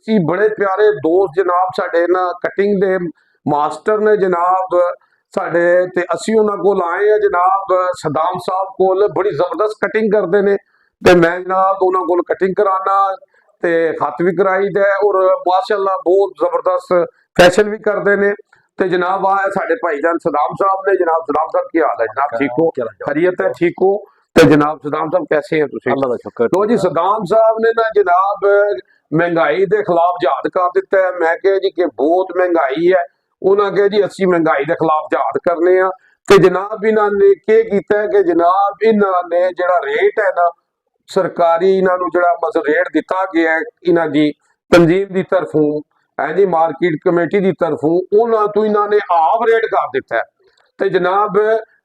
ਸੀ ਬੜੇ ਪਿਆਰੇ ਦੋਸਤ ਜਨਾਬ ਸਾਡੇ ਨਾ ਕਟਿੰਗ ਦੇ ਮਾਸਟਰ ਨੇ ਜਨਾਬ ਸਾਡੇ, ਤੇ ਅਸੀਂ ਉਹਨਾਂ ਕੋਲ ਆਏ ਆ ਜਨਾਬ ਸਦਾਮ ਸਾਹਿਬ ਕੋਲ, ਬੜੀ ਜ਼ਬਰਦਸਤ ਕਟਿੰਗ ਕਰਦੇ ਨੇ ਤੇ ਮੈਂ ਜਨਾਬ ਉਹਨਾਂ ਕੋਲ ਕਟਿੰਗ ਕਰਾਣਾ ਤੇ ਹੱਥ ਵੀ ਕਰਾਈਦਾ ਔਰ ਮਾਸ਼ਾਅੱਲਾ ਬਹੁਤ ਜ਼ਬਰਦਸਤ फैशन भी करते हैं। तो जनाब आ साढ़े भाईजान सदाम साहब ने। जनाब सदाम साहब की हाल है जनाब? ठीक हो? खैरियत है? ठीक हो? तो जनाब सदाम साहब कैसे हैं तुसीं? अल्लाह दा शुक्र। तो जी सदाम साहब ने ना जनाब महंगाई के खिलाफ जहाद कर दिता है। मैं कहा जी कि बहुत महंगाई है, उन्होंने कहा जी असीं महंगाई के खिलाफ जहाद करने आ। तो जनाब इन्होंने क्या किया कि जनाब इन्होंने जिहड़ा रेट है ना सरकारी इन्होंने जिहड़ा मतलब रेट दिता गया है इन्हां दी तंजीम की तरफों है जी, मार्केट कमेटी की तरफों उन्होंने तो इन्होंने आप रेट कर दिता है। तो जनाब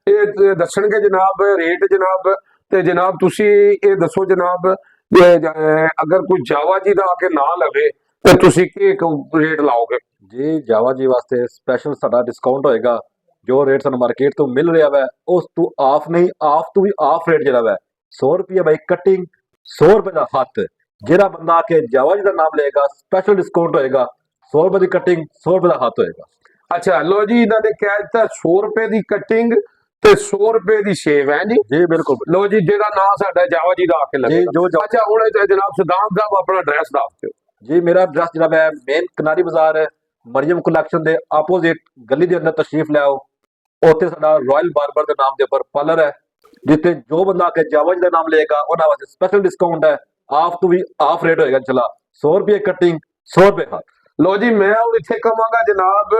ये दसणगे जनाब रेट जनाब। तो जनाब तुसी ये दसो जनाब अगर कोई जावा जी का आके ना लवे तो तुसी के रेट लाओगे? जी जावा जी वास्ते स्पेशल साडा डिस्काउंट होएगा। जो रेट सानू मार्केट तो मिल रहा है उस तू आफ नहीं, आफ तू भी आफ रेट जिहड़ा है 100 रुपये बाई कटिंग, 100 रुपये का हथ। जिहड़ा बंदा आके जावा जी का नाम लेगा स्पेशल डिस्काउंट होएगा, 100 रुपये की कटिंग, 100 रुपये का हाथ होएगा। अच्छा लो जी, इन्होंने क्या दिता 100 रुपए की कटिंग ते 100 रुपए की शेव है जी? जी बिल्कुल। लो जी जेड़ा नाम साडा जावा जी दा आके लगेगा। जो अच्छा हुण जनाब सदाम साहब अपना एड्रेस दस दिओ जी। मेरा एड्रेस जनाब है मेन कनारी बाजार है, मरियम कलैक्शन दे आपोजिट गली दे अंदर तशरीफ ले आओ। उत्थे साडा रॉयल बार्बर दे नाम दे उपर पार्लर है, जिथे जो बंदा आके जावा जी दा नाम लेगा उन्हां वास्ते स्पेशल डिस्काउंट है। आप तो भी ऑफ रेट होएगा चला 100 रुपये कटिंग, 100 रुपये हाथ। लो जी मैं हूँ इत्थे कहांगा जनाब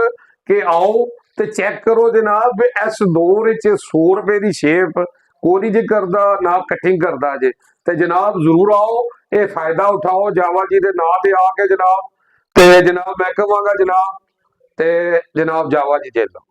कि आओ ते चेक करो जनाब इस दौर 100 रुपए की शेप कोई जी करदा ना कटिंग करदा जे। ते जनाब जरूर आओ, ये फायदा उठाओ जावा जी दे नाम ते आके जनाब। ते जनाब मैं कहांगा जनाब ते जनाब जावा जी जे लो।